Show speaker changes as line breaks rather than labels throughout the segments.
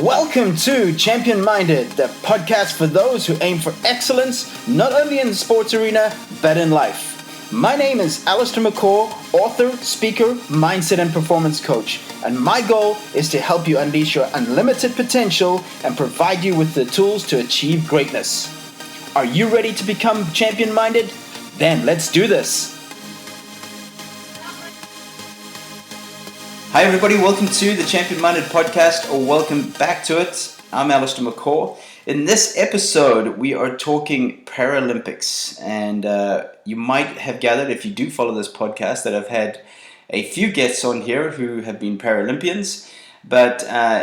Welcome to Champion Minded, the podcast for those who aim for excellence, not only in the sports arena, but in life. My name is Allistair, author, speaker, mindset and performance coach, and my goal is to help you unleash your unlimited potential and provide you with the tools to achieve greatness. Are you ready to become champion minded? Then let's do this. Hi everybody, welcome to the Champion Minded podcast, or welcome back to it. I'm Allistair McCaw. In this episode, we are talking Paralympics, and you might have gathered, if you do follow this podcast, that I've had a few guests on here who have been Paralympians. But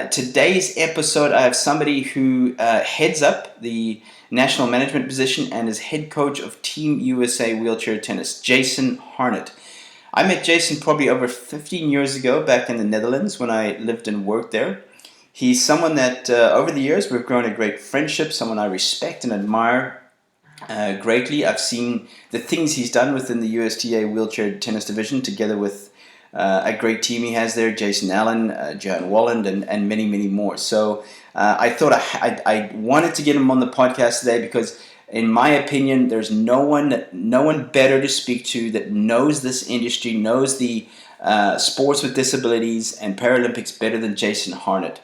today's episode, I have somebody who heads up the national management position and is head coach of Team USA wheelchair tennis, Jason Harnett. I met Jason probably over 15 years ago back in the Netherlands when I lived and worked there. He's someone that over the years we've grown a great friendship, someone I respect and admire greatly. I've seen the things he's done within the USTA wheelchair tennis division together with a great team he has there, Jason Allen, Johan Walland, and many, many more. So I thought I wanted to get him on the podcast today because in my opinion, there's no one better to speak to that knows this industry, knows the sports with disabilities and Paralympics better than Jason Harnett.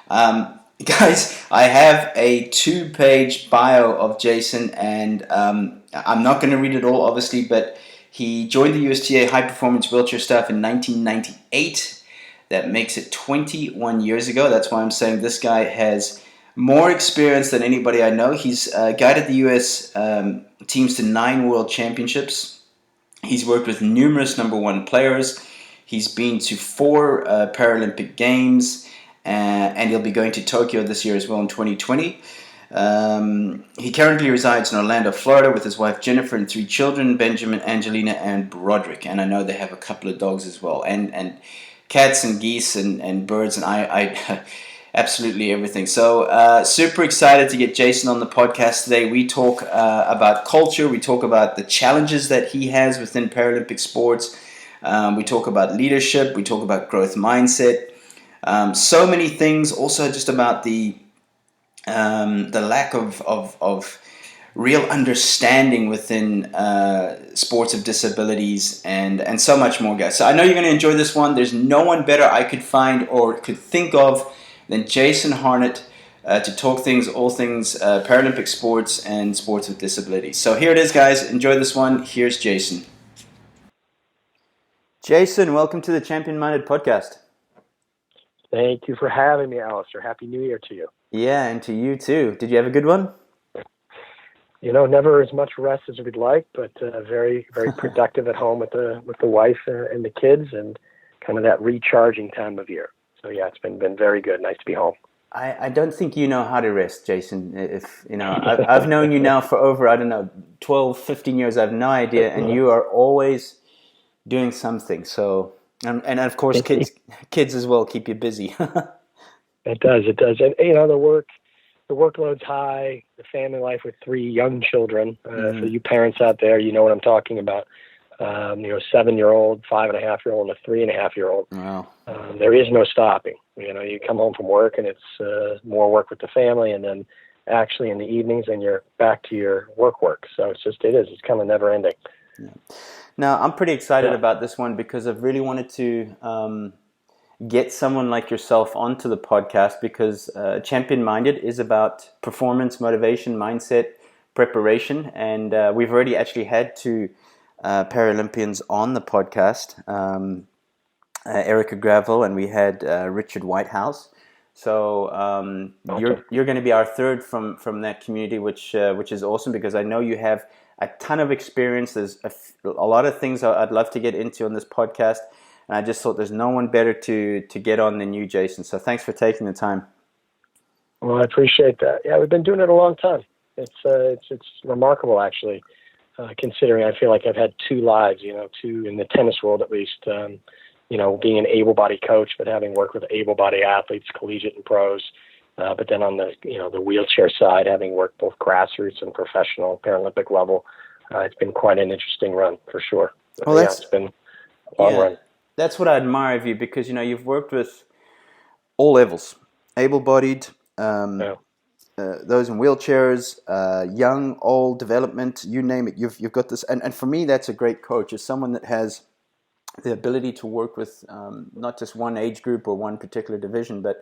Guys, I have a 2-page bio of Jason, and I'm not going to read it all, obviously, but he joined the USTA high performance wheelchair staff in 1998. That makes it 21 years ago. That's why I'm saying this guy has more experience than anybody I know. He's guided the US teams to 9 world championships. He's worked with numerous number 1 players. He's been to 4 Paralympic games, and he'll be going to Tokyo this year as well in 2020. He currently resides in Orlando, Florida with his wife Jennifer and 3 children, Benjamin, Angelina, and Broderick. And I know they have a couple of dogs as well, and cats and geese and birds, and I absolutely everything. So super excited to get Jason on the podcast today. We talk about culture. We talk about the challenges that he has within Paralympic sports. We talk about leadership. We talk about growth mindset. So many things. Also just about the lack of real understanding within sports of disabilities and so much more, guys. So I know you're going to enjoy this one. There's no one better I could find or could think of than Jason Harnett to talk all things Paralympic sports and sports with disabilities. So here it is, guys. Enjoy this one. Here's Jason. Jason, welcome to the Champion Minded podcast.
Thank you for having me, Allistair. Happy New Year to you.
Yeah, and to you too. Did you have a good one?
You know, never as much rest as we'd like, but very, very productive at home with the wife and the kids, and kind of that recharging time of year. So yeah, it's been very good. Nice to be home.
I don't think you know how to rest, Jason. If you know, I've known you now for over 12, 15 years. I have no idea, and you are always doing something. So and of course, kids as well keep you busy.
It does, and you know the workload's high. The family life with 3 young children. For you parents out there, you know what I'm talking about. 7-year-old, 5.5-year-old, and a 3.5-year-old.
Wow.
There is no stopping. You know, you come home from work and it's more work with the family, and then actually in the evenings and you're back to your work. So it's kind of never ending.
Yeah. Now, I'm pretty excited about this one because I've really wanted to get someone like yourself onto the podcast because Champion Minded is about performance, motivation, mindset, preparation, and we've already actually had 2 Paralympians on the podcast, Erica Gravel, and we had Richard Whitehouse. So you're going to be our 3rd from that community, which is awesome because I know you have a ton of experience. There's a lot of things I'd love to get into on this podcast, and I just thought there's no one better to get on than you, Jason. So thanks for taking the time.
Well, I appreciate that. Yeah, we've been doing it a long time. It's remarkable, actually. Considering I feel like I've had 2 lives, 2 in the tennis world at least, being an able-bodied coach, but having worked with able-bodied athletes, collegiate and pros, but then on the wheelchair side, having worked both grassroots and professional Paralympic level, it's been quite an interesting run for sure.
Well,
it's been a long run.
That's what I admire of you because, you've worked with all levels. able-bodied,
Yeah.
those in wheelchairs, young, old, development, you name it. You've got this, and for me, that's a great coach. Is someone that has the ability to work with not just one age group or one particular division, but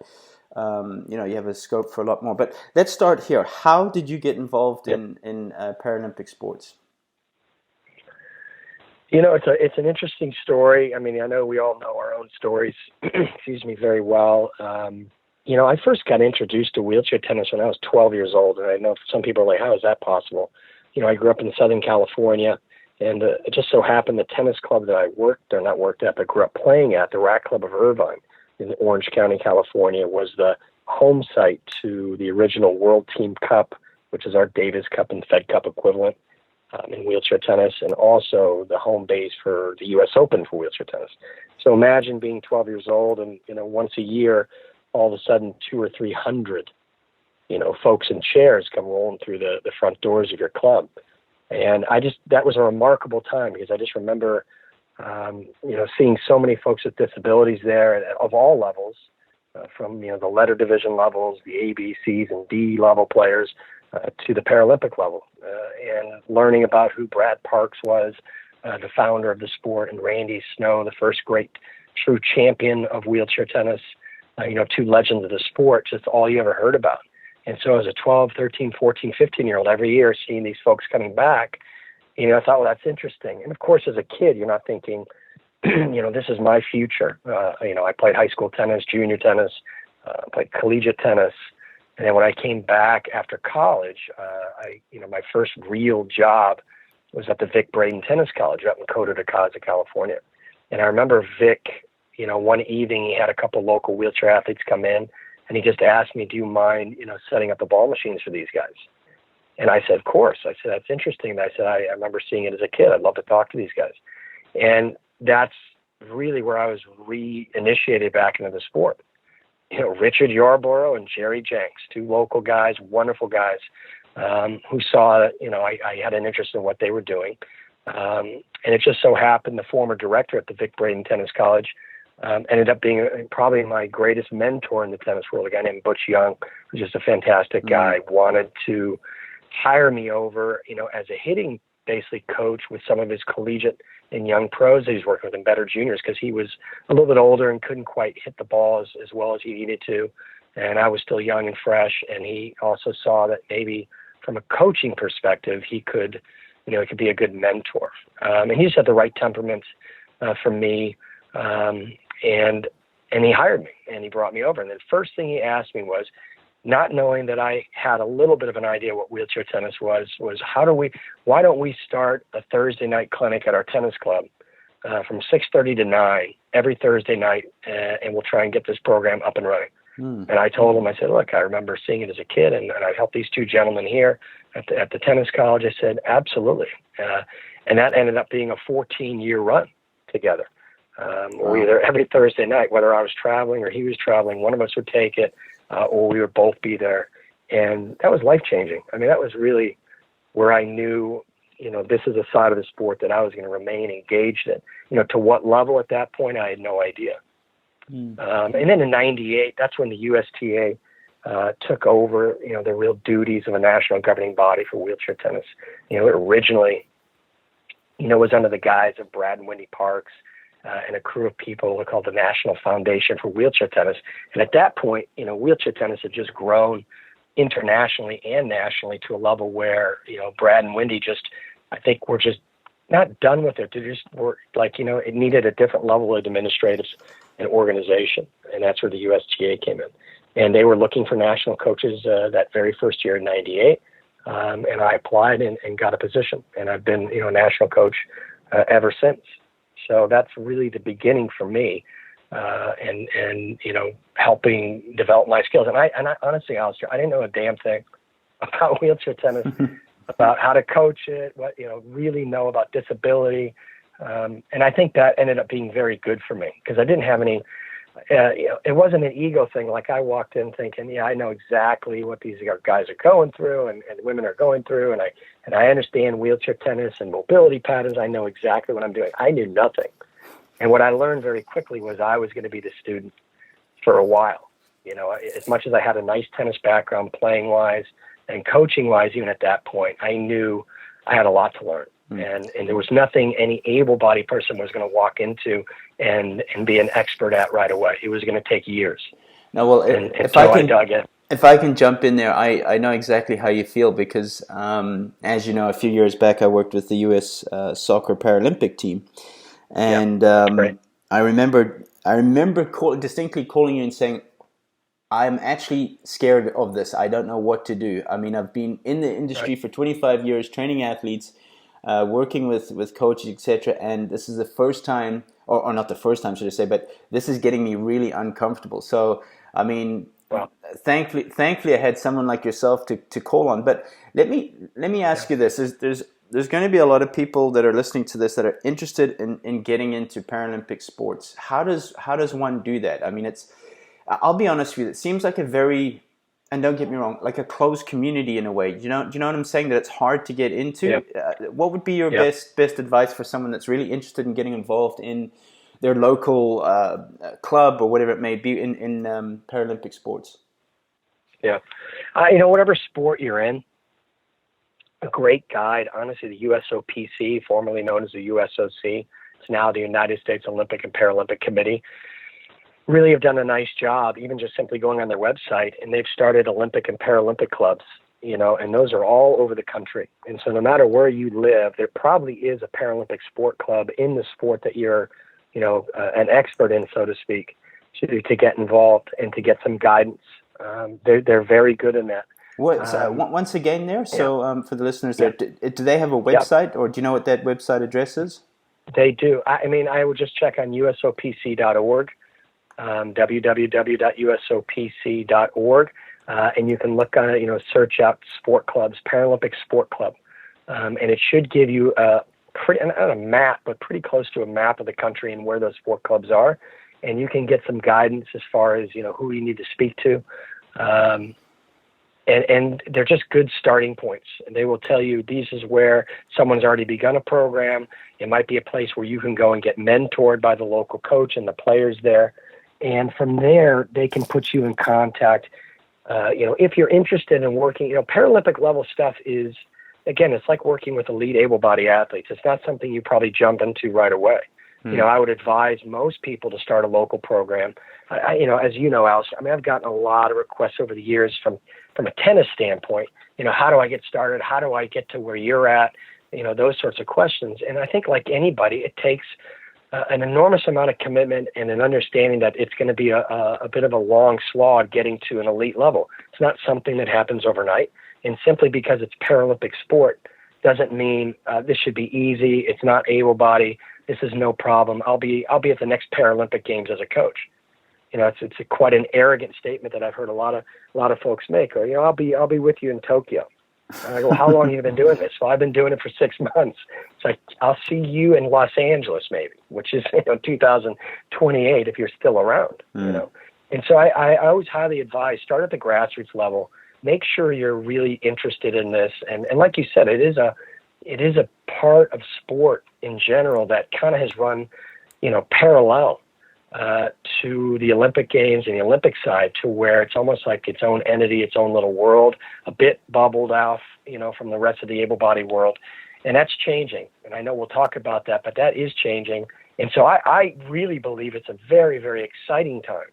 you have a scope for a lot more. But let's start here. How did you get involved
Yep.
in Paralympic sports?
It's an interesting story. I mean, I know we all know our own stories, excuse me, very well. I first got introduced to wheelchair tennis when I was 12 years old, and I know some people are like, "How is that possible?" I grew up in Southern California, and it just so happened the tennis club that I but grew up playing at, the Rack Club of Irvine in Orange County, California, was the home site to the original World Team Cup, which is our Davis Cup and Fed Cup equivalent. In wheelchair tennis, and also the home base for the U.S. Open for wheelchair tennis. So imagine being 12 years old, and once a year, all of a sudden 200 or 300, folks in chairs come rolling through the front doors of your club, and that was a remarkable time because I just remember, seeing so many folks with disabilities there, and of all levels, from the letter division levels, the A, B, C's, and D level players. To the Paralympic level, and learning about who Brad Parks was, the founder of the sport, and Randy Snow, the first great true champion of wheelchair tennis, two legends of the sport, just all you ever heard about. And so as a 12, 13, 14, 15-year-old, every year seeing these folks coming back, I thought, well, that's interesting. And of course, as a kid, you're not thinking, this is my future. I played high school tennis, junior tennis, played collegiate tennis. And then when I came back after college, my first real job was at the Vic Braden Tennis College up in Coto de Caza, California. And I remember Vic, one evening he had a couple local wheelchair athletes come in, and he just asked me, "Do you mind, setting up the ball machines for these guys?" And I said, "Of course." I said, "That's interesting." And I said, I remember seeing it as a kid. I'd love to talk to these guys. And that's really where I was reinitiated back into the sport. Richard Yarborough and Jerry Jenks, two local guys, wonderful guys, who saw that, I had an interest in what they were doing. And it just so happened the former director at the Vic Braden Tennis College ended up being probably my greatest mentor in the tennis world, a guy named Butch Young, who's just a fantastic guy, wanted to hire me over, as a hitting basically coach with some of his collegiate and young pros that he's working with and better juniors, because he was a little bit older and couldn't quite hit the ball as well as he needed to. And I was still young and fresh. And he also saw that maybe from a coaching perspective, he could, he could be a good mentor. And he just had the right temperament for me. And he hired me and he brought me over. And the first thing he asked me was, not knowing that I had a little bit of an idea what wheelchair tennis was why don't we start a Thursday night clinic at our tennis club from 6:30 to 9 every Thursday night, and we'll try and get this program up and running. And I told him, I said, look, I remember seeing it as a kid, and I helped these two gentlemen here at the tennis college. I said, absolutely. And that ended up being a 14-year run together. We were there every Thursday night, whether I was traveling or he was traveling, one of us would take it, or we would both be there. And that was life-changing. I mean, that was really where I knew, this is a side of the sport that I was going to remain engaged in. To what level at that point, I had no idea. And then in 98, that's when the USTA took over, the real duties of a national governing body for wheelchair tennis. It originally, was under the guise of Brad and Wendy Parks, and a crew of people called the National Foundation for Wheelchair Tennis. And at that point, wheelchair tennis had just grown internationally and nationally to a level where, Brad and Wendy I think were just not done with it. They just were it needed a different level of administrative and organization. And that's where the USTA came in. And they were looking for national coaches that very first year in 98. And I applied and got a position. And I've been, a national coach ever since. So that's really the beginning for me, and helping develop my skills. And I honestly, Allistair, I didn't know a damn thing about wheelchair tennis, about how to coach it, really know about disability. And I think that ended up being very good for me because I didn't have any, it wasn't an ego thing. Like I walked in thinking, I know exactly what these guys are going through and women are going through. And I understand wheelchair tennis and mobility patterns. I know exactly what I'm doing. I knew nothing. And what I learned very quickly was I was going to be the student for a while. You know, as much as I had a nice tennis background playing wise and coaching wise, even at that point, I knew I had a lot to learn. And there was nothing any able-bodied person was going to walk into and be an expert at right away. It was going to take years.
No, well, if I can jump in there, I know exactly how you feel because, as you know, a few years back I worked with the U.S. Soccer Paralympic team, and I remember distinctly calling you and saying, I'm actually scared of this. I don't know what to do. I mean, I've been in the industry for 25 years, training athletes, working with coaches, etc. And this is the first time, or not the first time, should I say, but this is getting me really uncomfortable. So, I mean, thankfully, I had someone like yourself to call on. But let me ask you this: there's going to be a lot of people that are listening to this that are interested in getting into Paralympic sports. How does one do that? I mean, I'll be honest with you, it seems like a very, and don't get me wrong, like a closed community in a way. Do you know what I'm saying? That it's hard to get into. What would be your best advice for someone that's really interested in getting involved in their local club or whatever it may be in Paralympic sports?
Yeah, whatever sport you're in, a great guide, honestly, the USOPC, formerly known as the USOC, it's now the United States Olympic and Paralympic Committee, really have done a nice job, even just simply going on their website, and they've started Olympic and Paralympic clubs, and those are all over the country. And so no matter where you live, there probably is a Paralympic sport club in the sport that you're, an expert in, so to speak, to get involved and to get some guidance. They're very good in that.
Once again there, so for the listeners there, do they have a website or do you know what that website address is? They
do. I would just check on usopc.org. www.usopc.org, and you can look on it, search out sport clubs, Paralympic Sport Club, and it should give you not a map, but pretty close to a map of the country and where those sport clubs are, and you can get some guidance as far as, who you need to speak to, and they're just good starting points. And they will tell you this is where someone's already begun a program. It might be a place where you can go and get mentored by the local coach and the players there. And from there, they can put you in contact. If you're interested in working, Paralympic level stuff is, again, it's like working with elite able-bodied athletes. It's not something you probably jump into right away. I would advise most people to start a local program. As you know, Allistair, I've gotten a lot of requests over the years from a tennis standpoint. How do I get started? How do I get to where you're at? Those sorts of questions. And I think like anybody, it takes an enormous amount of commitment and an understanding that it's going to be a bit of a long slog getting to an elite level. It's not something that happens overnight. And simply because it's Paralympic sport doesn't mean this should be easy. It's not able-bodied. This is no problem. I'll be at the next Paralympic Games as a coach. It's quite an arrogant statement that I've heard a lot of folks make. Or I'll be with you in Tokyo. And I go, how long have you been doing this? Well, I've been doing it for 6 months. It's like, I'll see you in Los Angeles maybe, which is 2028 if you're still around. And so I always highly advise, start at the grassroots level. Make sure you're really interested in this. And like you said, it is a part of sport in general that kind of has run, parallel to the Olympic Games and the Olympic side, to where it's almost like its own entity, its own little world, a bit bubbled off, from the rest of the able-bodied world. And that's changing. And I know we'll talk about that, but that is changing. And so I really believe it's a very, very exciting time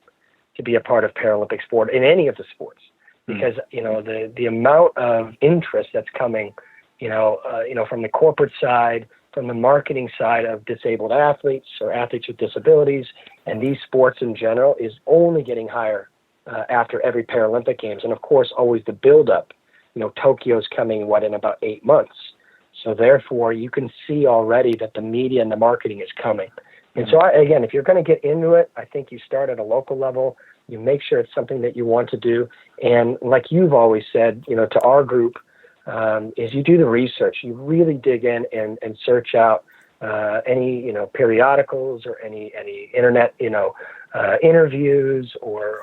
to be a part of Paralympic sport in any of the sports, because, the amount of interest that's coming, from the corporate side, from the marketing side of disabled athletes or athletes with disabilities, and these sports in general is only getting higher after every Paralympic Games. And of course, always the build-up. Tokyo's coming, in about 8 months. So therefore, you can see already that the media and the marketing is coming. And so, again, if you're going to get into it, I think you start at a local level. You make sure it's something that you want to do. And like you've always said, to our group, is you do the research. You really dig in and search out any periodicals or any internet interviews or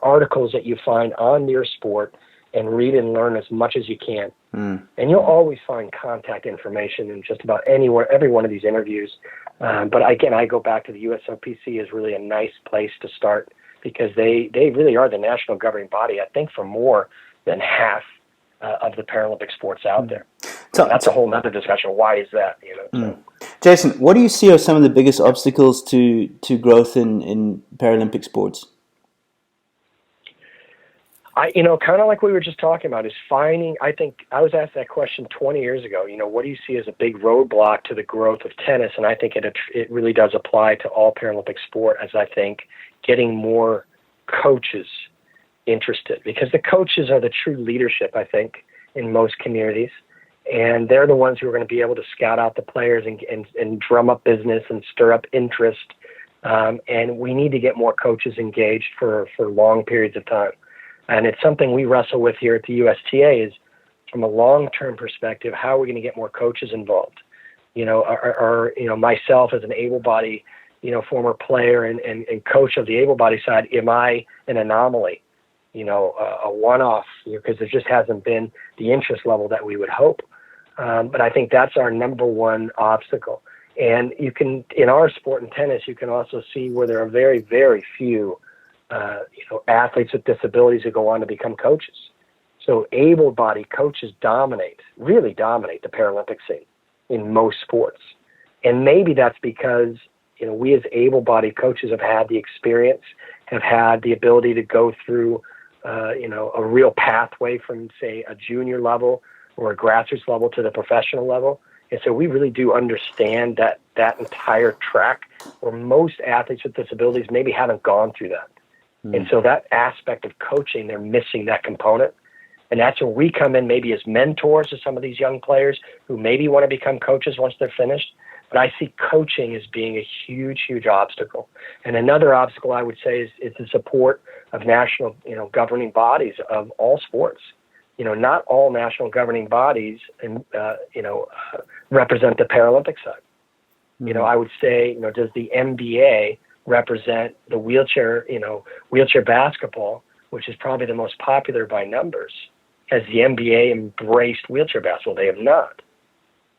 articles that you find on your sport, and read and learn as much as you can. And you'll always find contact information in just about anywhere, every one of these interviews. But again, I go back to the USOPC is really a nice place to start because they really are the national governing body, I think, for more than half of the Paralympic sports out there. So that's a whole nother discussion. Why is that? So.
Jason, what do you see are some of the biggest obstacles to growth in Paralympic sports?
Kind of like we were just talking about, is finding. I think I was asked that question 20 years ago. What do you see as a big roadblock to the growth of tennis? And I think it really does apply to all Paralympic sport, as I think getting more coaches interested, because the coaches are the true leadership, I think, in most communities. And they're the ones who are going to be able to scout out the players and drum up business and stir up interest. And we need to get more coaches engaged for long periods of time. And it's something we wrestle with here at the USTA, is from a long-term perspective, how are we going to get more coaches involved? Myself as an able-bodied, former player and coach of the able-bodied side, am I an anomaly? A one-off, because there just hasn't been the interest level that we would hope. But I think that's our number one obstacle. And you can, in our sport in tennis, you can also see where there are very, very few athletes with disabilities who go on to become coaches. So able-bodied coaches really dominate the Paralympic scene in most sports. And maybe that's because, we as able-bodied coaches have had the experience, have had the ability to go through, a real pathway from, say, a junior level or a grassroots level to the professional level. And so we really do understand that entire track, where most athletes with disabilities maybe haven't gone through that. And so that aspect of coaching, they're missing that component. And that's where we come in, maybe as mentors to some of these young players who maybe want to become coaches once they're finished. But I see coaching as being a huge, huge obstacle. And another obstacle, I would say, is the support of national, governing bodies of all sports. Not all national governing bodies, represent the Paralympic side. I would say, does the NBA represent the wheelchair basketball, which is probably the most popular by numbers? Has the NBA embraced wheelchair basketball? They have not.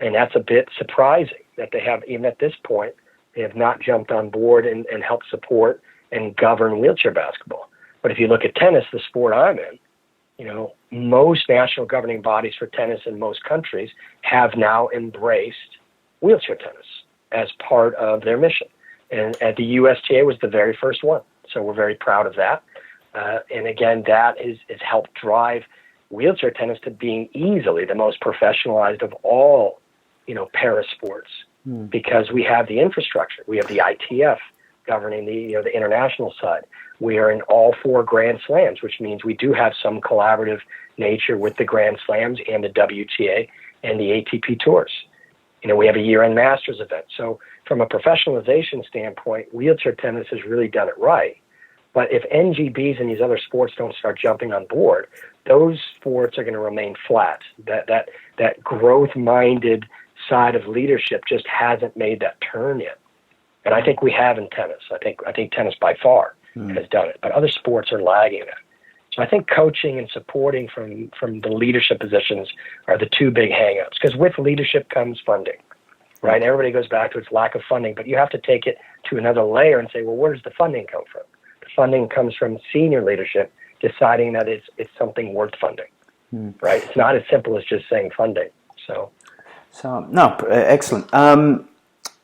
And that's a bit surprising that they have, even at this point, they have not jumped on board and helped support and govern wheelchair basketball. But if you look at tennis, the sport I'm in, most national governing bodies for tennis in most countries have now embraced wheelchair tennis as part of their mission. And at the USTA was the very first one. So we're very proud of that. And again, that is helped drive wheelchair tennis to being easily the most professionalized of all, para sports, because we have the infrastructure. We have the ITF governing the international side. We are in all 4 Grand Slams, which means we do have some collaborative nature with the Grand Slams and the WTA and the ATP tours. We have a year-end Masters event. So from a professionalization standpoint, wheelchair tennis has really done it right. But if NGBs and these other sports don't start jumping on board, those sports are going to remain flat. That growth-minded side of leadership just hasn't made that turn yet. And I think we have in tennis. I think tennis by far has done it. But other sports are lagging that. So I think coaching and supporting from the leadership positions are the 2 big hang-ups. Because with leadership comes funding, right? Everybody goes back to its lack of funding. But you have to take it to another layer and say, well, where does the funding come from? The funding comes from senior leadership deciding that it's something worth funding, right? It's not as simple as just saying funding. So no,
excellent.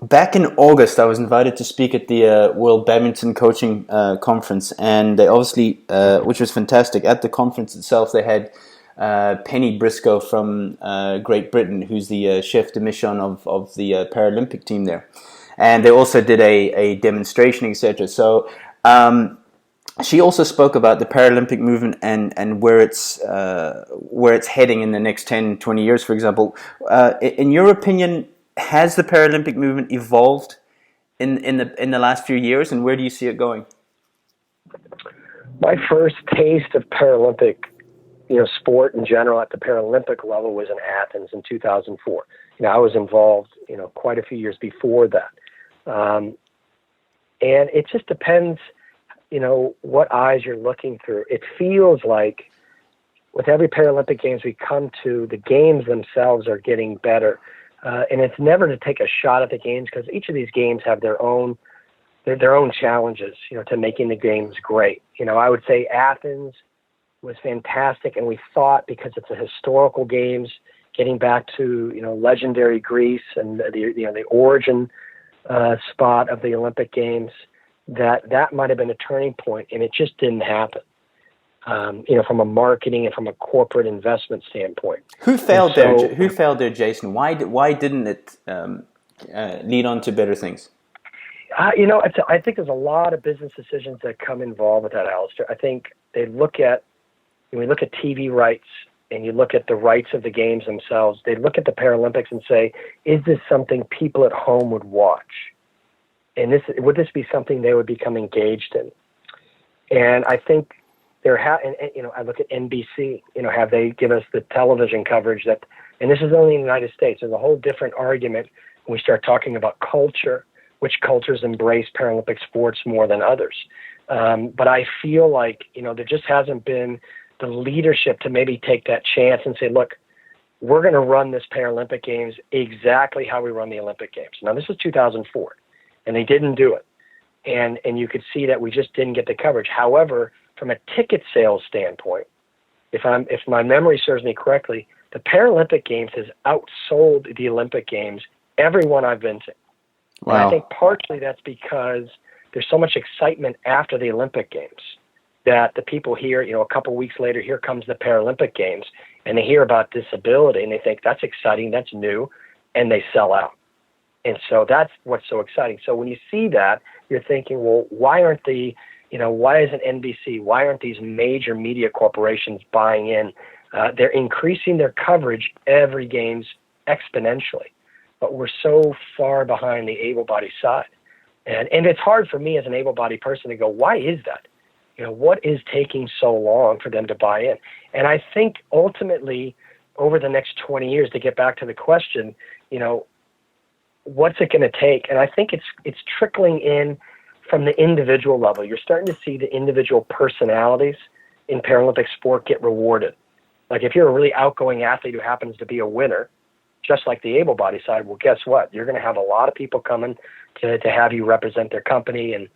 Back in August, I was invited to speak at the World Badminton Coaching Conference, and they obviously, which was fantastic. At the conference itself, they had Penny Briscoe from Great Britain, who's the chef de mission of the Paralympic team there, and they also did a demonstration, etc. So she also spoke about the Paralympic movement and where it's heading in the next 10, 20 years, for example. In your opinion, has the Paralympic movement evolved in the last few years, and where do you see it going?
My first taste of Paralympic, sport in general at the Paralympic level was in Athens in 2004. I was involved, quite a few years before that. And it just depends, what eyes you're looking through. It feels like with every Paralympic Games we come to, the games themselves are getting better. And it's never to take a shot at the games, because each of these games have their own their own challenges, to making the games great. I would say Athens was fantastic, and we thought, because it's a historical games, getting back to legendary Greece and the origin spot of the Olympic Games, that might have been a turning point, and it just didn't happen. From a marketing and from a corporate investment standpoint.
Who failed there? Who failed there, Jason? Why didn't it lead on to better things?
I think there's a lot of business decisions that come involved with that, Allistair. I think when we look at TV rights and you look at the rights of the games themselves, they look at the Paralympics and say, is this something people at home would watch? And would this be something they would become engaged in? And I think I look at NBC, have they give us the television coverage and this is only in the United States. There's a whole different argument when we start talking about culture, which cultures embrace Paralympic sports more than others. But I feel like, there just hasn't been the leadership to maybe take that chance and say, look, we're going to run this Paralympic Games exactly how we run the Olympic Games. Now, this was 2004, and they didn't do it. And you could see that we just didn't get the coverage. However, from a ticket sales standpoint, if my memory serves me correctly, the Paralympic Games has outsold the Olympic Games every one I've been to. Wow. And I think partially that's because there's so much excitement after the Olympic Games that the people hear, a couple weeks later, here comes the Paralympic Games, and they hear about disability, and they think that's exciting, that's new, and they sell out. And so that's what's so exciting. So when you see that, you're thinking, well, why isn't NBC, why aren't these major media corporations buying in? They're increasing their coverage every games exponentially, but we're so far behind the able-bodied side. And it's hard for me as an able-bodied person to go, why is that? What is taking so long for them to buy in? And I think ultimately, over the next 20 years, to get back to the question, what's it going to take? And I think it's trickling in from the individual level. You're starting to see the individual personalities in Paralympic sport get rewarded. Like if you're a really outgoing athlete who happens to be a winner, just like the able-bodied side, well, guess what? You're going to have a lot of people coming to have you represent their company and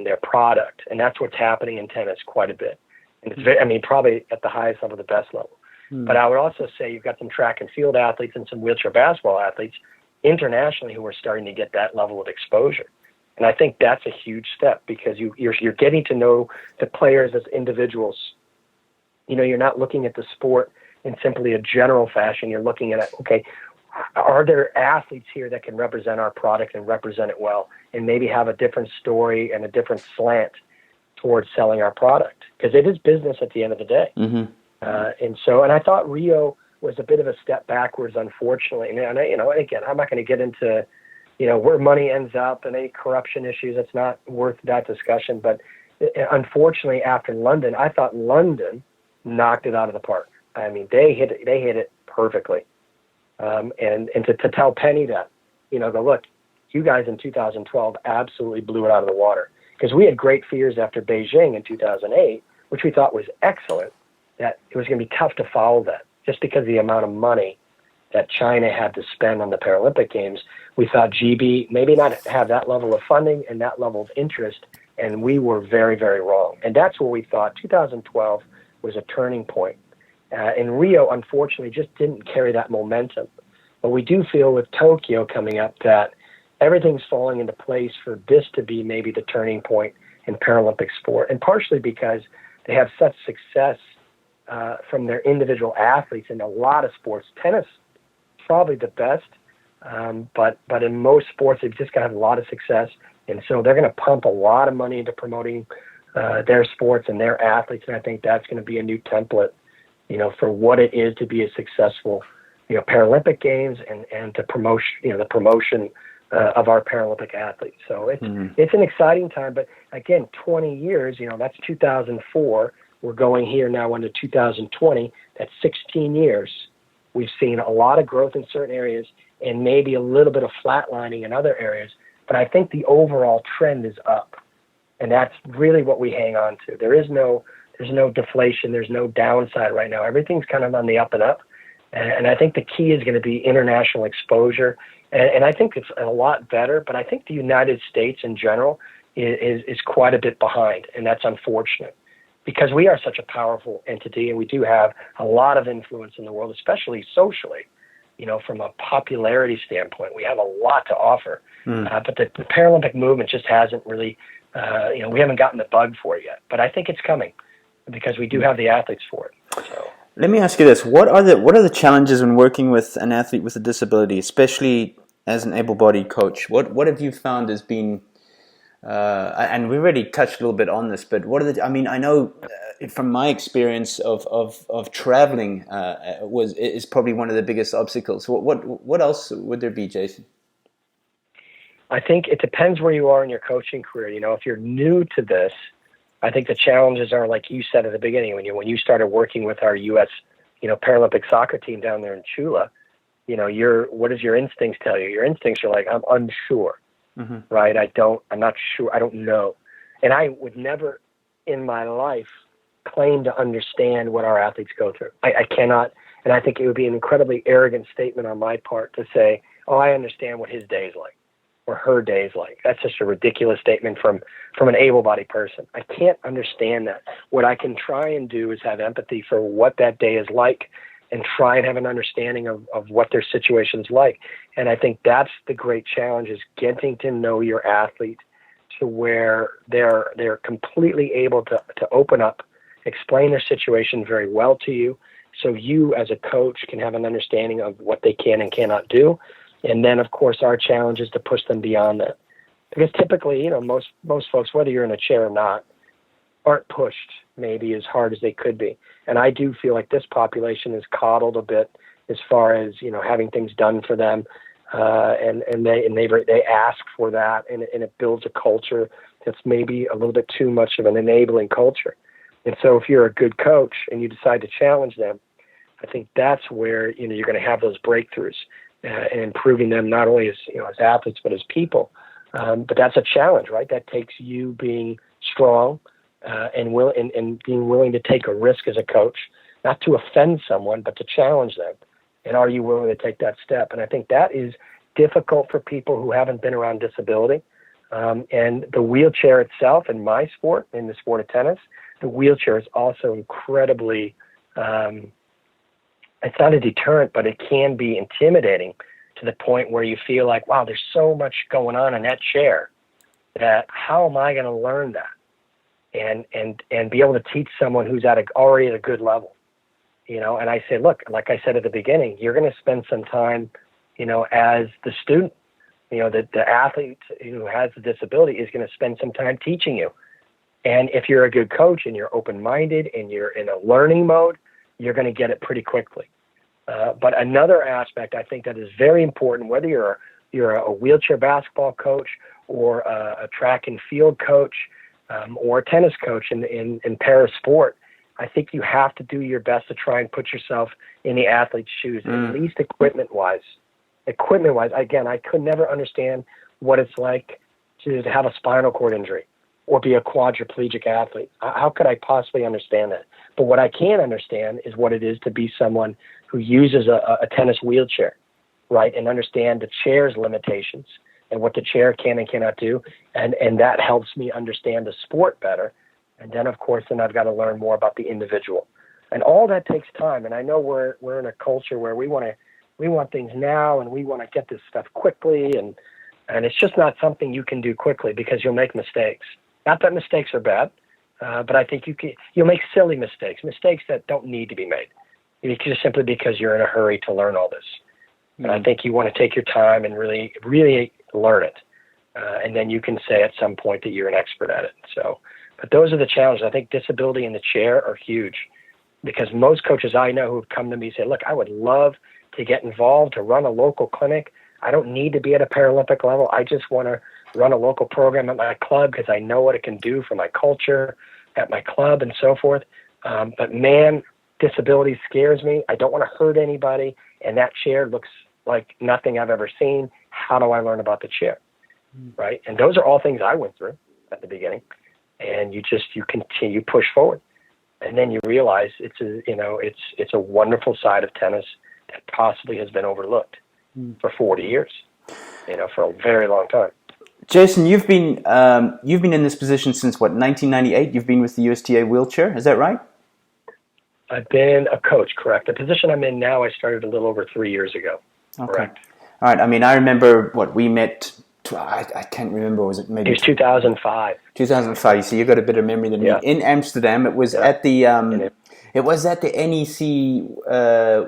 their product. And that's what's happening in tennis quite a bit. And it's probably at the highest level, the best level. But I would also say you've got some track and field athletes and some wheelchair basketball athletes internationally who are starting to get that level of exposure. And I think that's a huge step because you're getting to know the players as individuals. You're not looking at the sport in simply a general fashion. You're looking at, okay, are there athletes here that can represent our product and represent it well and maybe have a different story and a different slant towards selling our product? Because it is business at the end of the day. Mm-hmm. And I thought Rio was a bit of a step backwards, unfortunately. And again, I'm not going to get into, where money ends up and any corruption issues. It's not worth that discussion. But unfortunately, after London, I thought London knocked it out of the park. I mean, they hit it perfectly. And to tell Penny that, look, you guys in 2012 absolutely blew it out of the water. Because we had great fears after Beijing in 2008, which we thought was excellent, that it was going to be tough to follow that. Just because of the amount of money that China had to spend on the Paralympic Games, we thought GB maybe not have that level of funding and that level of interest, and we were very, very wrong. And that's where we thought 2012 was a turning point. And Rio, unfortunately, just didn't carry that momentum. But we do feel with Tokyo coming up that everything's falling into place for this to be maybe the turning point in Paralympic sport, and partially because they have such success from their individual athletes in a lot of sports. Tennis, probably the best, but in most sports, they've just got a lot of success, and so they're going to pump a lot of money into promoting their sports and their athletes, and I think that's going to be a new template, for what it is to be a successful, Paralympic Games and to promotion, the promotion of our Paralympic athletes. So it's an exciting time, but again, 20 years, that's 2004. We're going here now into 2020. That's 16 years. We've seen a lot of growth in certain areas and maybe a little bit of flatlining in other areas. But I think the overall trend is up. And that's really what we hang on to. There's no deflation. There's no downside right now. Everything's kind of on the up and up. And I think the key is going to be international exposure. And I think it's a lot better, but I think the United States in general is quite a bit behind, and that's unfortunate because we are such a powerful entity and we do have a lot of influence in the world, especially socially. From a popularity standpoint, we have a lot to offer. But the Paralympic movement just hasn't really, we haven't gotten the bug for it yet. But I think it's coming because we do have the athletes for it. So.
Let me ask you this: what are the challenges when working with an athlete with a disability, especially as an able-bodied coach? What have you found has been, and we already touched a little bit on this, but I know from my experience of traveling is probably one of the biggest obstacles. What else would there be, Jason?
I think it depends where you are in your coaching career. If you're new to this, I think the challenges are like you said at the beginning when you started working with our U.S. Paralympic soccer team down there in Chula. What does your instincts tell you? Your instincts are like, I'm unsure, right? I'm not sure. I don't know. And I would never in my life claim to understand what our athletes go through. I cannot. And I think it would be an incredibly arrogant statement on my part to say, oh, I understand what his day is like or her day is like. That's just a ridiculous statement from an able-bodied person. I can't understand that. What I can try and do is have empathy for what that day is like and try and have an understanding of what their situation's like. And I think that's the great challenge is getting to know your athlete to where they're completely able to open up, explain their situation very well to you, so you as a coach can have an understanding of what they can and cannot do. And then, of course, our challenge is to push them beyond that. Because typically, most folks, whether you're in a chair or not, aren't pushed maybe as hard as they could be. And I do feel like this population is coddled a bit as far as, having things done for them. And they ask for that, and it builds a culture that's maybe a little bit too much of an enabling culture. And so if you're a good coach and you decide to challenge them, I think that's where you're going to have those breakthroughs and improving them not only as as athletes but as people. But that's a challenge, right? That takes you being strong and being willing to take a risk as a coach, not to offend someone, but to challenge them. And are you willing to take that step? And I think that is difficult for people who haven't been around disability. And the wheelchair itself in my sport, in the sport of tennis, the wheelchair is also incredibly, it's not a deterrent, but it can be intimidating to the point where you feel like, wow, there's so much going on in that chair that how am I going to learn that? And be able to teach someone who's already at a good level. And I say, look, like I said at the beginning, you're going to spend some time, as the student, the athlete who has the disability is going to spend some time teaching you. And if you're a good coach and you're open-minded and you're in a learning mode, you're going to get it pretty quickly. But another aspect I think that is very important, whether you're a wheelchair basketball coach or a track and field coach or a tennis coach in para sport, I think you have to do your best to try and put yourself in the athlete's shoes, at least equipment-wise. Equipment-wise, again, I could never understand what it's like to have a spinal cord injury or be a quadriplegic athlete. How could I possibly understand that? But what I can understand is what it is to be someone who uses a tennis wheelchair, right, and understand the chair's limitations and what the chair can and cannot do, and that helps me understand the sport better. And then, of course, I've got to learn more about the individual. And all that takes time. And I know we're in a culture where we want things now and we want to get this stuff quickly. And it's just not something you can do quickly because you'll make mistakes. Not that mistakes are bad, but I think you'll make silly mistakes that don't need to be made. Just simply because you're in a hurry to learn all this. And I think you want to take your time and really, really learn it. And then you can say at some point that you're an expert at it. So, but those are the challenges. I think disability in the chair are huge because most coaches I know who have come to me say, look, I would love to get involved, to run a local clinic. I don't need to be at a Paralympic level. I just want to run a local program at my club because I know what it can do for my culture at my club and so forth. But man, disability scares me. I don't want to hurt anybody. And that chair looks like nothing I've ever seen. How do I learn about the chair? Right. And those are all things I went through at the beginning. And you continue, push forward. And then you realize it's a wonderful side of tennis that possibly has been overlooked for 40 years, for a very long time.
Jason, you've been in this position since what, 1998? You've been with the USTA wheelchair, is that right?
I've been a coach, correct. The position I'm in now, I started a little over 3 years ago.
Okay.
Correct.
All right. I mean, I remember we met. I can't remember. Was it maybe?
It was 2005.
2005. So you got a better memory than me. In Amsterdam, it was at the. It was at the NEC.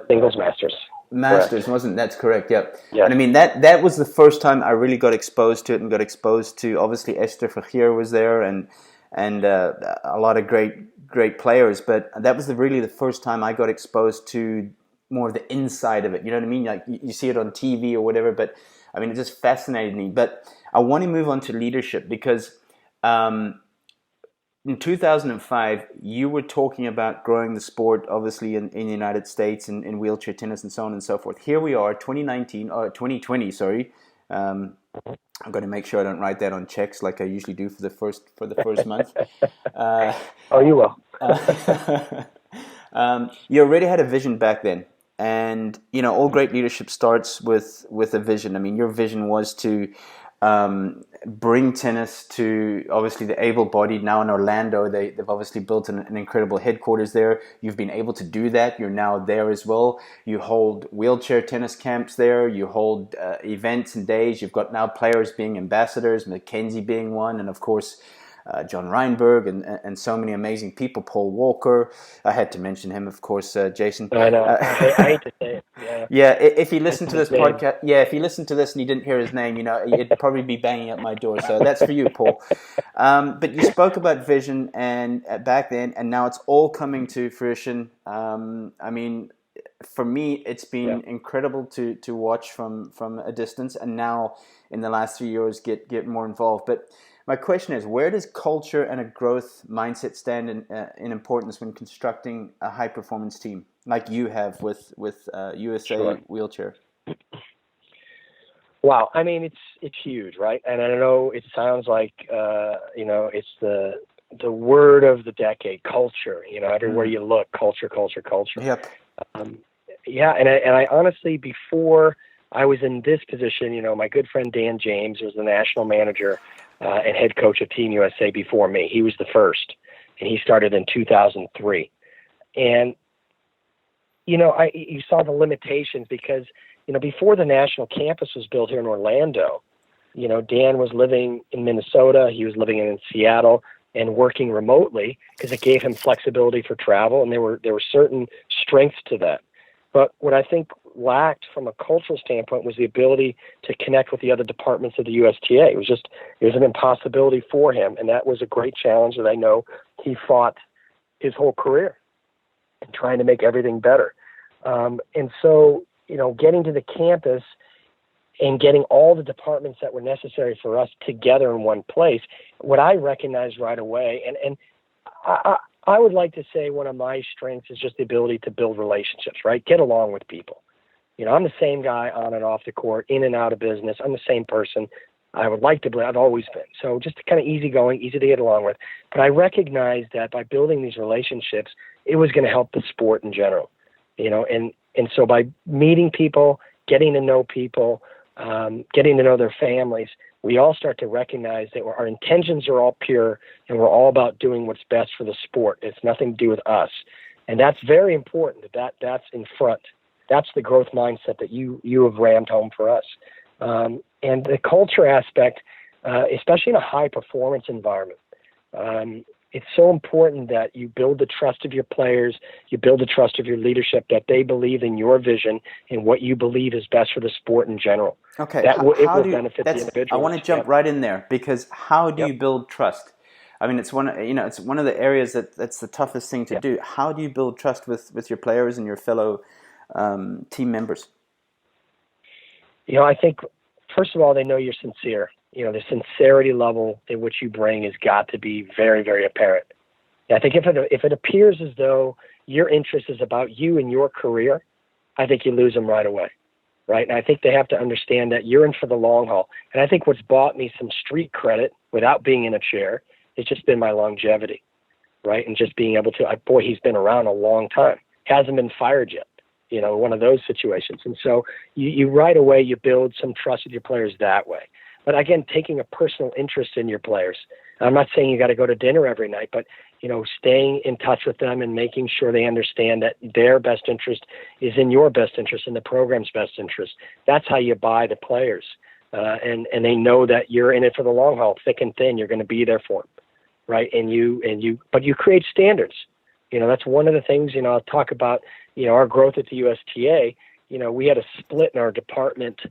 Singles Masters,
correct. Wasn't that's correct? Yep.
Yeah.
And I mean that was the first time I really got exposed to it, and got exposed to, obviously, Esther Vergeer was there, and a lot of great players. But that was really the first time I got exposed to more of the inside of it. You know what I mean? Like you see it on TV or whatever, but I mean, it just fascinated me. But I want to move on to leadership because in 2005, you were talking about growing the sport, obviously, in the United States, in wheelchair tennis and so on and so forth. Here we are, 2020, sorry. I'm going to make sure I don't write that on checks like I usually do for the first month.
Oh, you will.
You already had a vision back then. And, all great leadership starts with a vision. I mean, your vision was to bring tennis to, obviously, the able-bodied. Now in Orlando, they've obviously built an incredible headquarters there. You've been able to do that. You're now there as well. You hold wheelchair tennis camps there. You hold events and days. You've got now players being ambassadors, Mackenzie being one, and, of course, John Reinberg and so many amazing people. Paul Walker, I had to mention him, of course. Jason.
I know. I hate to say it. Yeah.
Yeah. If he listened to this podcast, if he listened to this and he didn't hear his name, he'd probably be banging at my door. So that's for you, Paul. But you spoke about vision and back then, and now it's all coming to fruition. I mean, for me, it's been incredible to watch from a distance, and now in the last 3 years get more involved. But my question is, where does culture and a growth mindset stand in importance when constructing a high-performance team like you have with USA Wheelchair?
Wow, I mean, it's huge, right? And I know it sounds like it's the word of the decade, culture. Everywhere you look, culture.
Yep.
And I honestly, before I was in this position, my good friend Dan James was the national manager and head coach of Team USA before me. He was the first, and he started in 2003. And, you saw the limitations because, before the national campus was built here in Orlando, Dan was living in Minnesota. He was living in Seattle and working remotely because it gave him flexibility for travel, and there were certain strengths to that. But what I think lacked from a cultural standpoint was the ability to connect with the other departments of the USTA. It was an impossibility for him, and that was a great challenge that I know he fought his whole career in trying to make everything better. And so, getting to the campus and getting all the departments that were necessary for us together in one place, what I recognized right away, and I would like to say one of my strengths is just the ability to build relationships, right? Get along with people. I'm the same guy on and off the court, in and out of business. I'm the same person. I would like to believe I've always been. So just kind of easygoing, easy to get along with. But I recognized that by building these relationships, it was going to help the sport in general. And so by meeting people, getting to know people, getting to know their families, we all start to recognize that our intentions are all pure and we're all about doing what's best for the sport. It's nothing to do with us. And that's very important. That's in front. That's the growth mindset that you have rammed home for us. And the culture aspect, especially in a high performance environment, it's so important that you build the trust of your players, you build the trust of your leadership, that they believe in your vision and what you believe is best for the sport in general.
Okay,
it will benefit the individual.
I want to jump right in there because how do you build trust? I mean, it's one of the areas that's the toughest thing to do. How do you build trust with your players and your fellow team members?
I think first of all, they know you're sincere. The sincerity level in which you bring has got to be very, very apparent. I think if it appears as though your interest is about you and your career, I think you lose them right away, right? And I think they have to understand that you're in for the long haul. And I think what's bought me some street credit without being in a chair has just been my longevity, right? And just being able to, he's been around a long time, hasn't been fired yet, one of those situations. And so you right away, you build some trust with your players that way. But again, taking a personal interest in your players. I'm not saying you got to go to dinner every night, but staying in touch with them and making sure they understand that their best interest is in your best interest and the program's best interest. That's how you buy the players. And they know that you're in it for the long haul, thick and thin. You're going to be there for them, right? But you create standards. That's one of the things. I'll talk about. Our growth at the USTA. We had a split in our department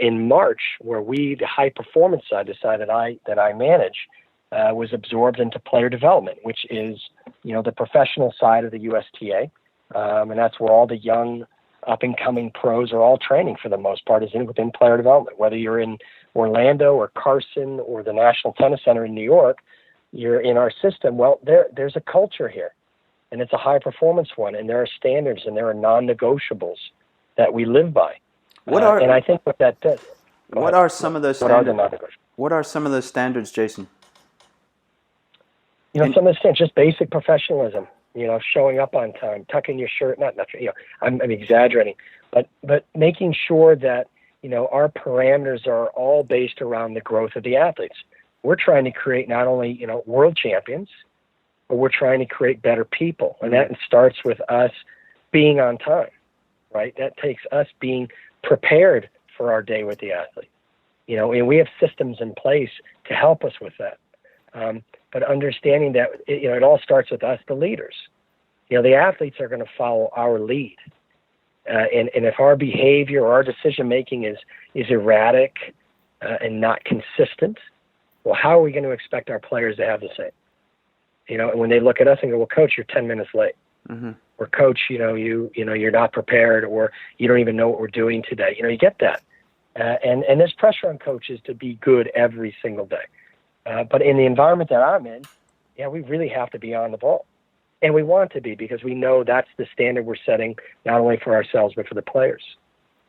in March where the high performance side, the side that I manage, was absorbed into player development, which is the professional side of the USTA, and that's where all the young up-and-coming pros are all training for the most part, is within player development. Whether you're in Orlando or Carson or the National Tennis Center in New York, you're in our system. Well, there's a culture here, and it's a high-performance one, and there are standards and there are non-negotiables that we live by. And I think what that does.
What are some of those standards? What are some of those standards, Jason?
Some of the standards, just basic professionalism. Showing up on time, tucking your shirt. Not. I'm exaggerating, but making sure that our parameters are all based around the growth of the athletes. We're trying to create not only world champions, but we're trying to create better people, and that starts with us being on time. Right? That takes us being prepared for our day with the athlete. And we have systems in place to help us with that. But understanding that it all starts with us, the leaders. The athletes are going to follow our lead. And if our behavior or our decision making is erratic and not consistent, well, how are we going to expect our players to have the same? And when they look at us and go, well, coach, you're 10 minutes late. Mm-hmm. Or coach, you're not prepared, or you don't even know what we're doing today. You get that. And there's pressure on coaches to be good every single day. But in the environment that I'm in, we really have to be on the ball. And we want to be, because we know that's the standard we're setting, not only for ourselves, but for the players.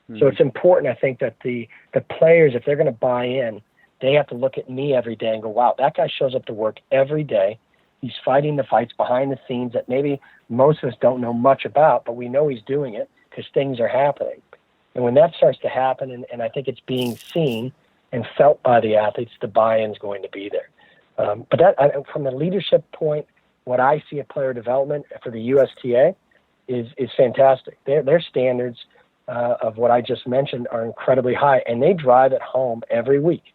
Mm-hmm. So it's important, I think, that the players, if they're going to buy in, they have to look at me every day and go, wow, that guy shows up to work every day. He's fighting the fights behind the scenes that maybe most of us don't know much about, but we know he's doing it because things are happening. And when that starts to happen, and I think it's being seen and felt by the athletes, the buy-in is going to be there. But from the leadership point, what I see at player development for the USTA is fantastic. Their standards of what I just mentioned are incredibly high, and they drive it home every week.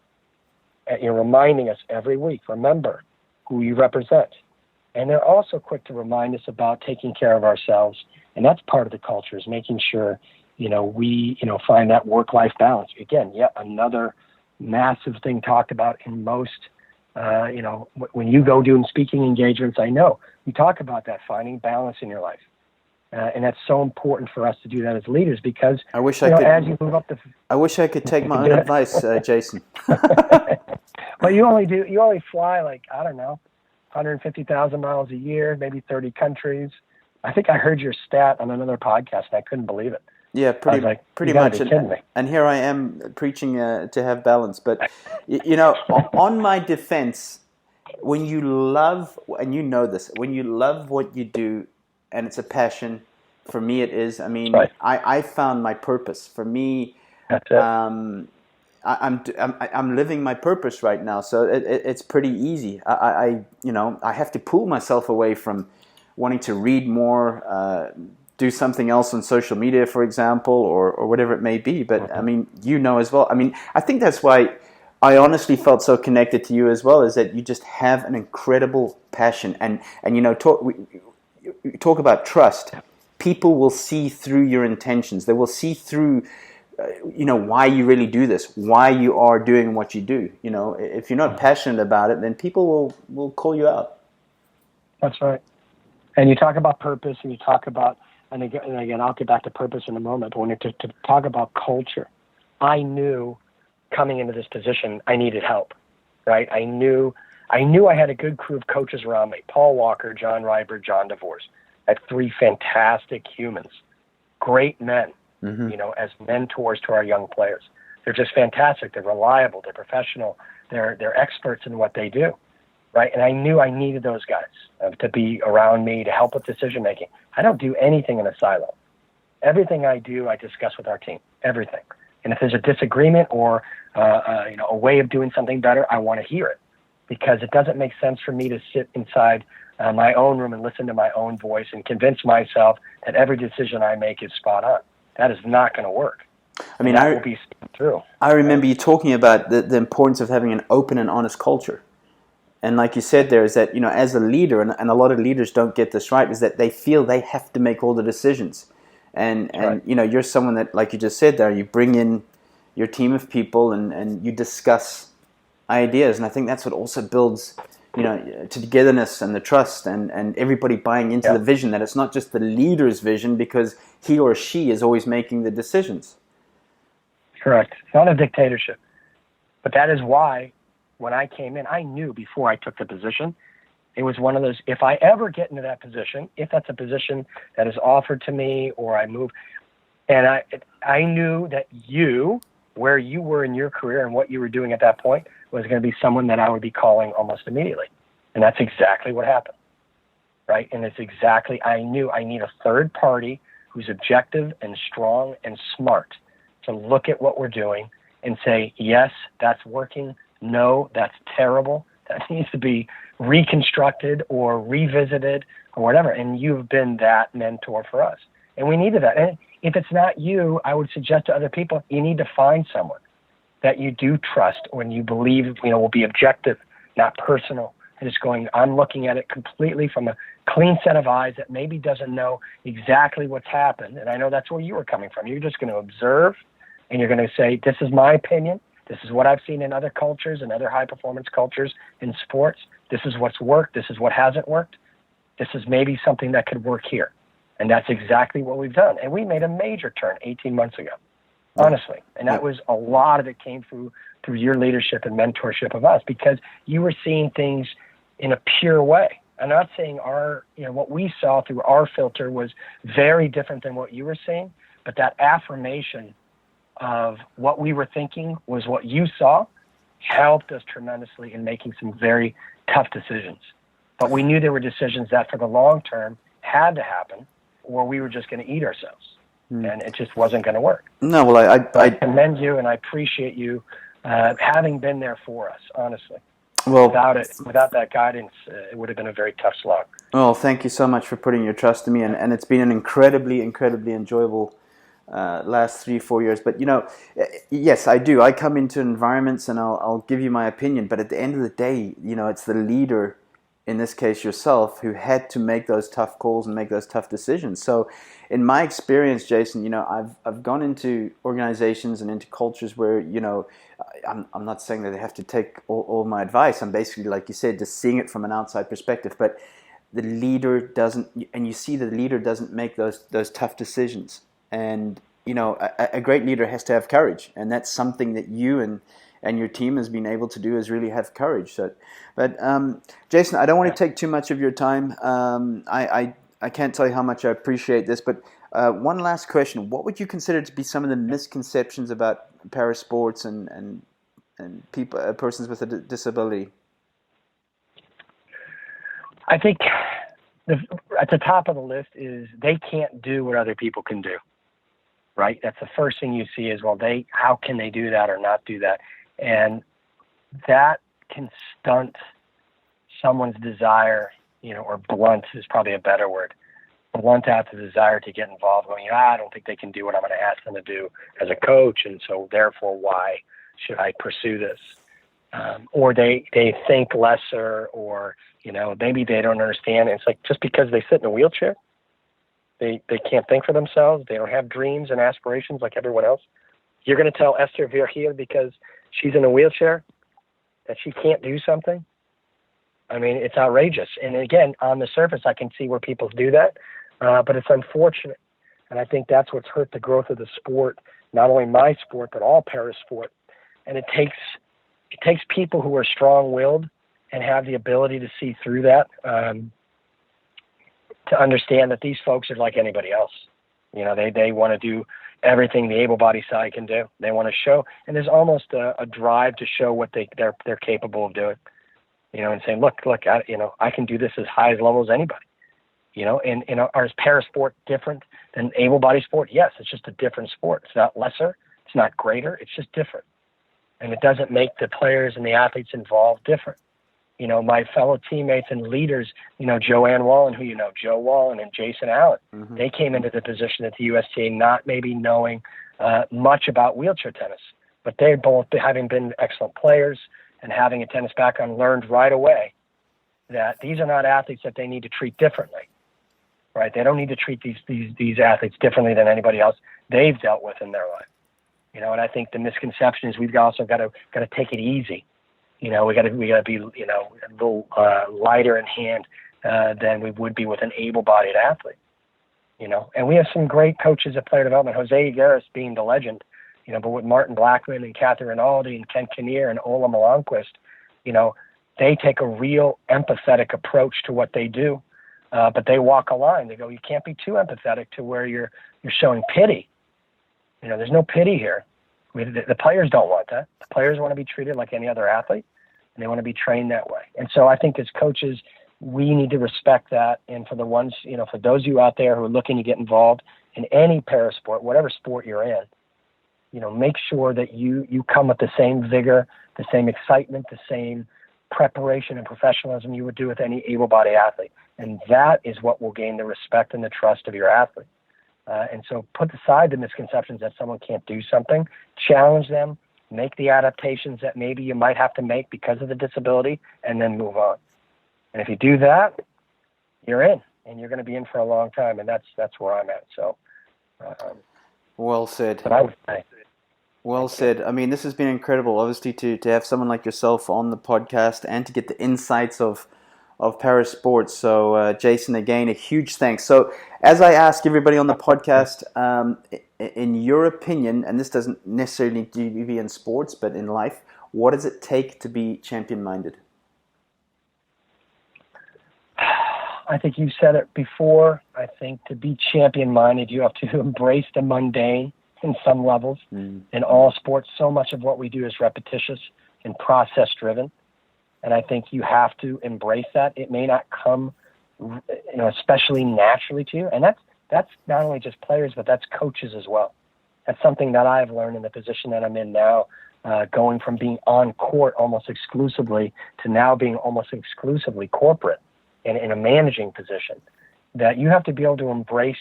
Reminding us every week, remember who you represent. And they're also quick to remind us about taking care of ourselves. And that's part of the culture, is making sure, we, find that work-life balance. Again, yet another massive thing talked about in most, when you go doing speaking engagements, I know you talk about that, finding balance in your life. And that's so important for us to do that as leaders, because
I wish I could,
as you move up the...
I wish I could take my own advice, Jason.
Well, you only fly 150,000 miles a year, maybe 30 countries. I think I heard your stat on another podcast, and I couldn't believe it.
Yeah, pretty much. And here I am preaching to have balance. But, on my defense, when you love, and you know this, when you love what you do and it's a passion, for me it is. I mean, right. I found my purpose. For me, that's it. I'm living my purpose right now, so it's pretty easy. I have to pull myself away from wanting to read more, do something else on social media, for example, or whatever it may be. But I mean, as well. I mean, I think that's why I honestly felt so connected to you as well, is that you just have an incredible passion, and talk about trust. People will see through your intentions. They will see through. Why you really do this, why you are doing what you do. If you're not passionate about it, then people will call you out.
That's right. And you talk about purpose, and you talk about, and again, I'll get back to purpose in a moment, but when you to talk about culture, I knew coming into this position, I needed help, right? I knew I had a good crew of coaches around me, Paul Walker, John Ryber, John DeVores. I had three fantastic humans, great men. Mm-hmm. As mentors to our young players. They're just fantastic. They're reliable. They're professional. They're experts in what they do, right? And I knew I needed those guys to be around me to help with decision making. I don't do anything in a silo, Everything I do, I discuss with our team. Everything. And if there's a disagreement or a way of doing something better, I want to hear it, because it doesn't make sense for me to sit inside my own room and listen to my own voice and convince myself that every decision I make is spot on. That is not going to work.
I mean,
that will be true.
I remember you talking about the importance of having an open and honest culture. And like you said there, is that, as a leader, and a lot of leaders don't get this right, is that they feel they have to make all the decisions. And
right.
You're someone that, like you just said there, you bring in your team of people and you discuss ideas. And I think that's what also builds, togetherness and the trust and everybody buying into the vision, that it's not just the leader's vision because he or she is always making the decisions.
Correct. It's not a dictatorship. But that is why when I came in, I knew before I took the position, it was one of those, if I ever get into that position, if that's a position that is offered to me or I move, and I knew that where you were in your career and what you were doing at that point was going to be someone that I would be calling almost immediately. And that's exactly what happened, right? And it's exactly, I knew I need a third party who's objective and strong and smart to look at what we're doing and say, yes, that's working. No, that's terrible. That needs to be reconstructed or revisited or whatever. And you've been that mentor for us. And we needed that. And if it's not you, I would suggest to other people, you need to find someone that you do trust or you believe, will be objective, not personal. And it's going, I'm looking at it completely from a clean set of eyes that maybe doesn't know exactly what's happened. And I know that's where you were coming from. You're just going to observe and you're going to say, this is my opinion. This is what I've seen in other cultures and other high-performance cultures in sports. This is what's worked. This is what hasn't worked. This is maybe something that could work here. And that's exactly what we've done. And we made a major turn 18 months ago, honestly. And that was, a lot of it came through your leadership and mentorship of us, because you were seeing things in a pure way. I'm not saying what we saw through our filter was very different than what you were seeing, but that affirmation of what we were thinking was what you saw helped us tremendously in making some very tough decisions. But we knew there were decisions that for the long term had to happen, or we were just going to eat ourselves. And it just wasn't going to work.
No, well, I
commend you and I appreciate you having been there for us, honestly.
Well,
without that guidance, it would have been a very tough slog.
Well, thank you so much for putting your trust in me, and it's been an incredibly enjoyable last 3-4 years. But yes, I do. I come into environments and I'll give you my opinion, but at the end of the day, it's the leader, in this case yourself, who had to make those tough calls and make those tough decisions. So in my experience, Jason, I've gone into organizations and into cultures where, I'm not saying that they have to take all my advice. I'm basically, like you said, just seeing it from an outside perspective. But the leader doesn't, and you see the leader doesn't make those tough decisions. And, a great leader has to have courage. And that's something that you and your team has been able to do, is really have courage. But Jason, I don't want to take too much of your time. I can't tell you how much I appreciate this, but one last question. What would you consider to be some of the misconceptions about parasports and people, persons with a disability?
I think at the top of the list is they can't do what other people can do, right? That's the first thing you see is, well, how can they do that or not do that? And that can stunt someone's desire, or blunt is probably a better word. Blunt out the desire to get involved, going, I don't think they can do what I'm going to ask them to do as a coach, and so therefore why should I pursue this? Or they think lesser, or, maybe they don't understand. It's like, just because they sit in a wheelchair, they can't think for themselves, they don't have dreams and aspirations like everyone else. You're going to tell Esther Verheer, because she's in a wheelchair, that she can't do something? I mean, it's outrageous. And again, on the surface, I can see where people do that, but it's unfortunate. And I think that's what's hurt the growth of the sport, not only my sport, but all parasport. And it takes people who are strong-willed and have the ability to see through that, to understand that these folks are like anybody else. They want to do everything the able-bodied side can do. They want to show, and there's almost a drive to show what they're capable of doing. And saying, look, I can do this as high as level as anybody. And is parasport different than able-bodied sport? Yes, it's just a different sport. It's not lesser. It's not greater. It's just different. And it doesn't make the players and the athletes involved different. My fellow teammates and leaders, Joanne Wallen, who Joe Wallen and Jason Allen, they came into the position at the USTA not maybe knowing much about wheelchair tennis, but they both, having been excellent players and having a tennis background, learned right away that these are not athletes that they need to treat differently, right? They don't need to treat these athletes differently than anybody else they've dealt with in their life. And I think the misconception is we've also got to take it easy. We got to be a little lighter in hand than we would be with an able-bodied athlete. And we have some great coaches at player development. Jose Higueras being the legend, but with Martin Blackman and Catherine Rinaldi and Ken Kinnear and Ola Malonquist, they take a real empathetic approach to what they do, but they walk a line. They go, you can't be too empathetic to where you're showing pity. There's no pity here. The players don't want that. The players want to be treated like any other athlete, and they want to be trained that way. And so I think as coaches, we need to respect that. And for the ones, for those of you out there who are looking to get involved in any parasport, whatever sport you're in, make sure that you come with the same vigor, the same excitement, the same preparation and professionalism you would do with any able-bodied athlete. And that is what will gain the respect and the trust of your athlete. And so put aside the misconceptions that someone can't do something, challenge them, make the adaptations that maybe you might have to make because of the disability, and then move on. And if you do that, you're in, and you're going to be in for a long time, and that's where I'm at. So,
well said.
But I would say.
Well said. I mean, this has been incredible, obviously, to have someone like yourself on the podcast and to get the insights of parasports. So, Jason, again, a huge thanks. So, as I ask everybody on the podcast, in your opinion, and this doesn't necessarily need to be in sports, but in life, what does it take to be champion-minded?
I think you said it before. I think to be champion-minded, you have to embrace the mundane in some levels. In all sports, so much of what we do is repetitious and process-driven. And I think you have to embrace that. It may not come, especially naturally to you. And that's not only just players, but that's coaches as well. That's something that I've learned in the position that I'm in now, going from being on court almost exclusively to now being almost exclusively corporate and in a managing position, that you have to be able to embrace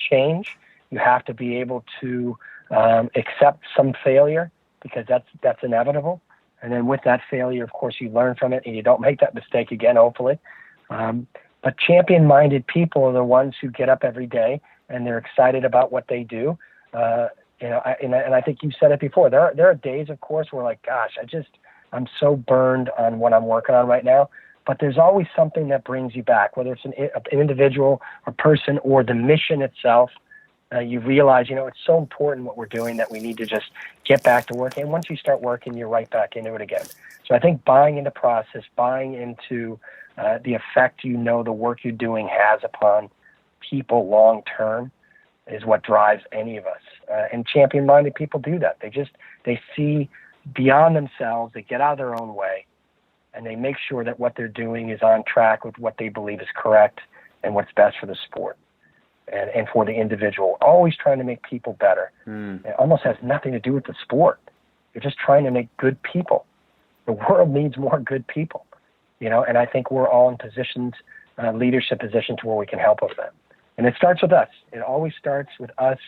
change. You have to be able to accept some failure because that's inevitable. And then with that failure, of course, you learn from it and you don't make that mistake again, hopefully. But champion-minded people are the ones who get up every day and they're excited about what they do. And I think you said it before. There are days, of course, where like, gosh, I'm so burned on what I'm working on right now. But there's always something that brings you back, whether it's an individual or person or the mission itself. You realize, it's so important what we're doing that we need to just get back to work. And once you start working, you're right back into it again. So I think buying into process, buying into the effect the work you're doing has upon people long term is what drives any of us. And champion-minded people do that. They see beyond themselves, they get out of their own way, and they make sure that what they're doing is on track with what they believe is correct and what's best for the sport. And for the individual, always trying to make people better. It almost has nothing to do with the sport. You're just trying to make good people. The world needs more good people, and I think we're all in positions, leadership positions where we can help with that. And it starts with us. It always starts with us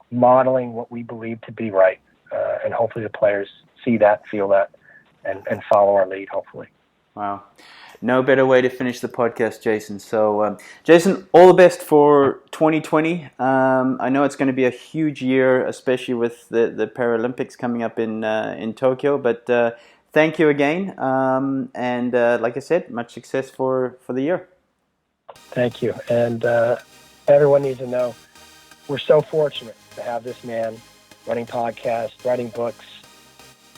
modeling what we believe to be right. And hopefully the players see that, feel that, and follow our lead, hopefully.
Wow. No better way to finish the podcast, Jason. So, Jason, all the best for 2020. I know it's going to be a huge year, especially with the Paralympics coming up in Tokyo. But thank you again. And like I said, much success for the year.
Thank you. And everyone needs to know we're so fortunate to have this man running podcasts, writing books,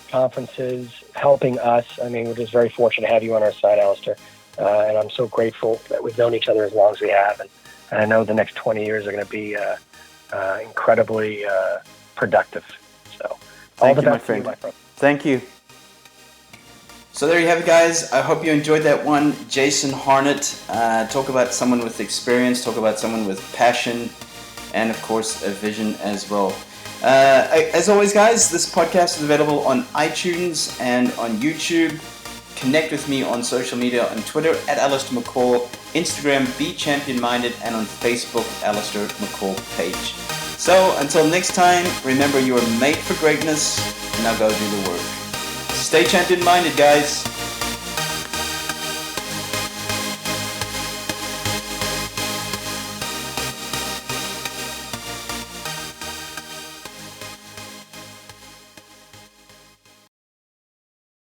conferences, helping us. I mean, we're just very fortunate to have you on our side, Allistair. And I'm so grateful that we've known each other as long as we have. And I know the next 20 years are going to be incredibly productive. So all the best to you, my friend.
Thank you. So there you have it, guys. I hope you enjoyed that one. Jason Harnett. Talk about someone with experience, talk about someone with passion, and of course a vision as well. As always, guys, this podcast is available on iTunes and on YouTube. Connect with me on social media, on Twitter at Allistair McCall, Instagram Be Champion Minded, and on Facebook Allistair McCall page. So until next time, remember you are made for greatness. Now go do the work. Stay champion minded, guys.